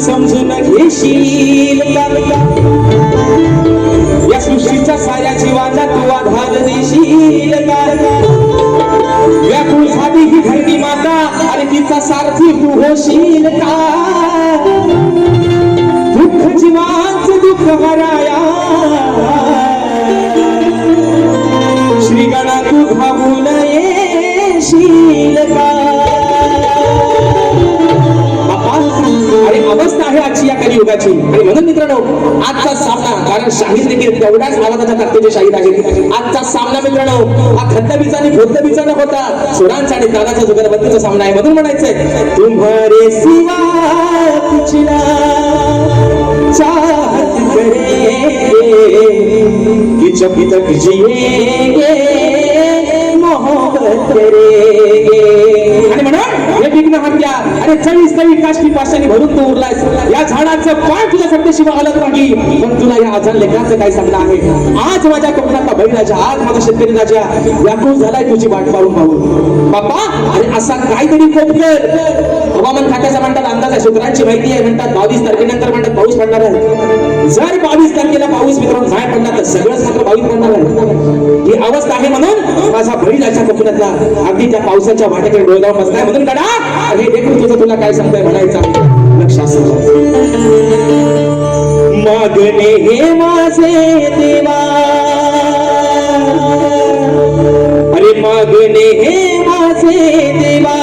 समजून घेशील या सृष्टीच्या साऱ्या जीवाचा तू आधार देशील व्याकुळ झाली ही धरती माता आणि तिचा सारथी तू होशील का दुःख जीवांचं दुःख हराया श्रीगणा तू धावून येशील का अवस्था आहे आजची या कलियुगाची आणि म्हणून मित्रांनो आजचा सामना कारण शाहीर देखील तेवढ्याच आवाजाच्या ताकदीचे शाहीर आहेत आजचा सामना मित्रांनो हा खंडबीचा आणि भोतबीचा न होता सुरांचा आणि तालाचा जुगलबंदीचा सामना आहे म्हणून म्हणायचंय तुम्हारे सिवा कुछ ना चाहत करेंगे कि जब तक जिएंगे मोहब्बत करेंगे आणि म्हणून हे विघ्न हत्या अरे चवीस काष्टी पाशाने भरून तू उरलायस या झाडाचं पान तुझ्या सत्तेशिवाय हलत नाही पण तुला या आजान लेकराचं काय सांगणं आहे आज माझ्या कोकणातला बैराजा आज माझा शेतकरी राजा व्याकुळ झालाय तुझी वाट पाहून पाहून बाप्पा अरे असा काहीतरी कोप कर हवामान खात्याचा म्हणतात अंदाज आहे सूत्रांची माहिती आहे म्हणतात 22 तारखेनंतर म्हणतात पाऊस पडणार आहे जर 22 तारखेला पाऊस मित्रांनो नाही पडला तर सगळंच मात्र 22 पडणार आहे ही अवस्था आहे म्हणून माझा बैराजा कोकणातला अगदी त्या पावसाच्या वाटेकडे डोळगाव बसलाय म्हणून कडा हे देखील तुझं तुला काय सांगताय म्हणायचं लक्षात मागणे हे माझे देवा अरे मागणे हे माझे देवा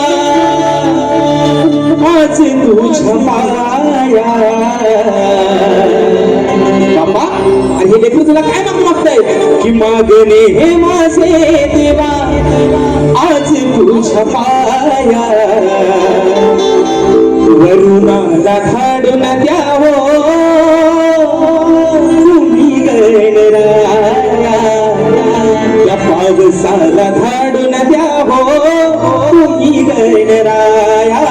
आज तुझ्या पाया बाबा अरे हे देखील तुला काय मागताय की मागणे हे माझे देवा आज तुझ्या पाया वरुणाला धाडून द्यावो तुम्ही गणराया या पावसाला धाडून द्यावो तुम्ही गणराया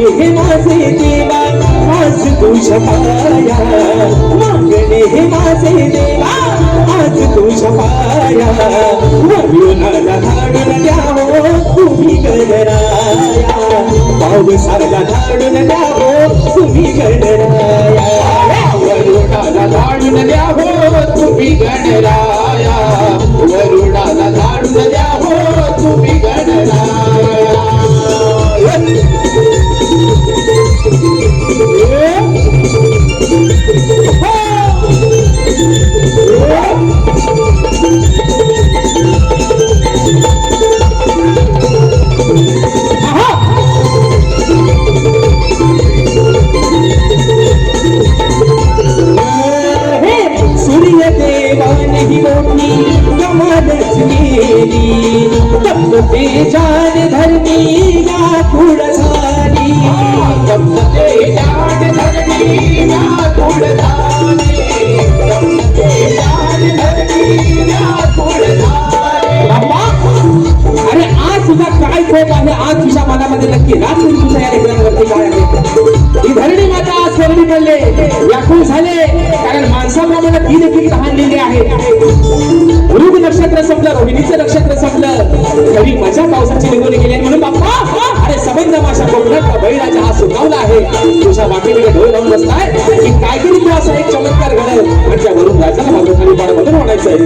हे माझे देवा आज तुझ्या पाया मागणे हे माझे देवा आज तुझ्या पाया वरुणाला धाडून द्यावो तुम्ही गणराया पावसाला धाडून द्यावो तुम्ही गणराया वरुणाला धाडून द्यावो तुम्ही गणराया वरुणाला धाडून द्यावो तुम्ही गणराया सूर्यदेवाने ही मोठी कमालच केली तप्त तेजाने धरणी व्याकुळ झाली तप्त तेजाने धरणी व्याकुळ झाली तप्त तेजाने धरणी व्याकुळ झाली बाबा अरे आज तुझा काय खोप आहे आज तुझ्या मनामध्ये नक्की रात्री तुझ्या या लेकरांवरती काय आहे ही धरणी माता आज करणी पडले व्याकुळ झाले कारण माणसाप्रमाणे ती देखील लहानलेली आहे मृग नक्षत्र संपलं रोहिणीचं नक्षत्र संपलं घरी मजा पावसाची निघून गेली म्हणून बाप्पा अरे सबंध माझ्या कोकणातला बळीराजा हा सुकावला आहे तुझ्या वाटेकडे डोळे लावून बसलाय की काय करी तू असा एक चमत्कार घडल आणि त्या वरून राजाला माझं खाली पाडामधून म्हणायचंय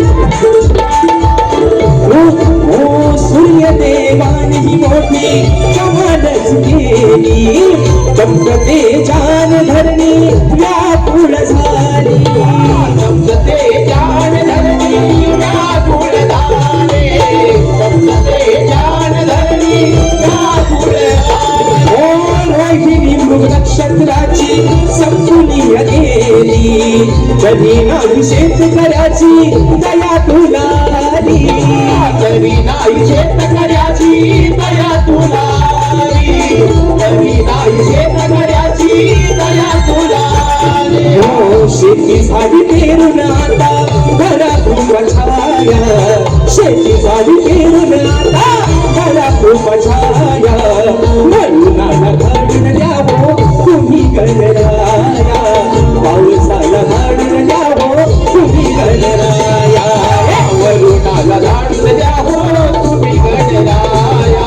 सूर्य देवाने ही मोठी कमालच केली तप्त तेजान धरणी व्याकुळ झाली तप्त तेजाने धरणी व्याकुळ झाली तप्त तेजाने धरणी व्याकुळ रोहिणी मृग नक्षत्राची संपुली गेली कधी नाही शेतकऱ्याची दया तुला आली तरी नाही शेतकऱ्याची दया तुला आली तरी नाही शेतकऱ्याची दया तुला आली शेती झाली पेरून आता घरा खूप छाया शेती झाली पेरून आता घरा खूप छाया वरुणाला धाडून द्यावो तुम्ही गणराया पावसाला धाडून द्यावो तुम्ही गणराया वरुणाला धाडून द्यावो तुम्ही गणराया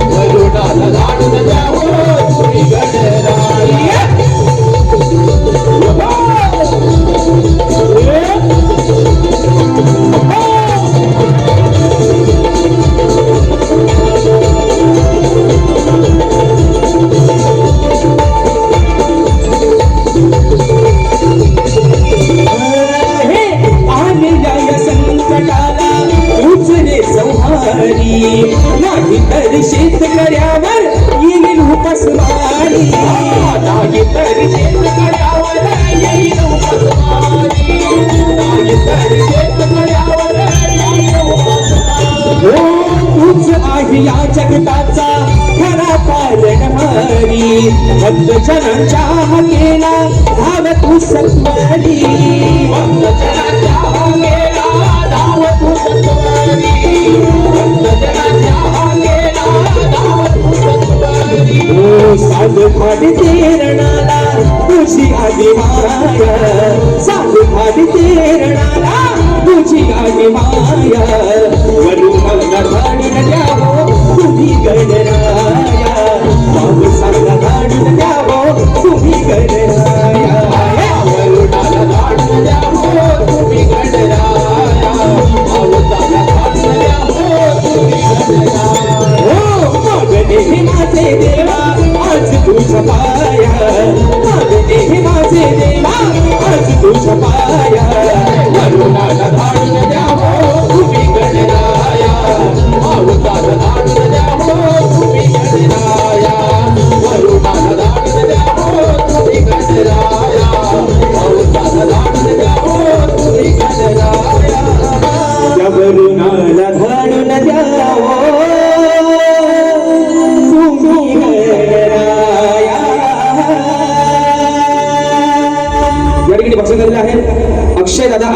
वरुणाला धाडून द्यावो तुम्ही गणराया नाही तर शेतकऱ्यावर येईल उपासमारी नाही तर शेतकऱ्यावर येईल उपासमारी नाही तर शेतकऱ्यावर येईल उपासमारी तूच आहे या जगताचा खरा पालनहारी भक्त जनांच्या हाकेला धाव तू सत्वारी भक्त जनांच्या हाकेला धाव तू सत्वारी भक्त जनांच्या हाकेला धाव तू सत्वारी साध भाडी तेरणाला तुझी आधी माया साध भाडी तेरणाला तुझी आधी माया वरुणाला धाडून द्यावो तुम्ही गणराया पावसाला धाडून द्यावो तुम्ही गणराया वरुणाला धाडून द्यावो तुम्ही गणराया पावसाला धाडून द्यावो तुम्ही गणराया मागणे हे माझे देवा आज तुझ्या पाया मागणे हे माझे देवा आज तुझ्या पाया वरुणाला धाडून द्यावो तुम्ही गणराया पावसाला धाडून द्यावो तुम्ही गणराया वरुणाला धाडून द्यावो तुम्ही गणराया पावसाला धाडून द्यावो तुम्ही गणराया त्या वरुणाला धाडून द्यावो तुम्ही गणराया या ठिकाणी भाषण झालेलं आहे अक्षय दादा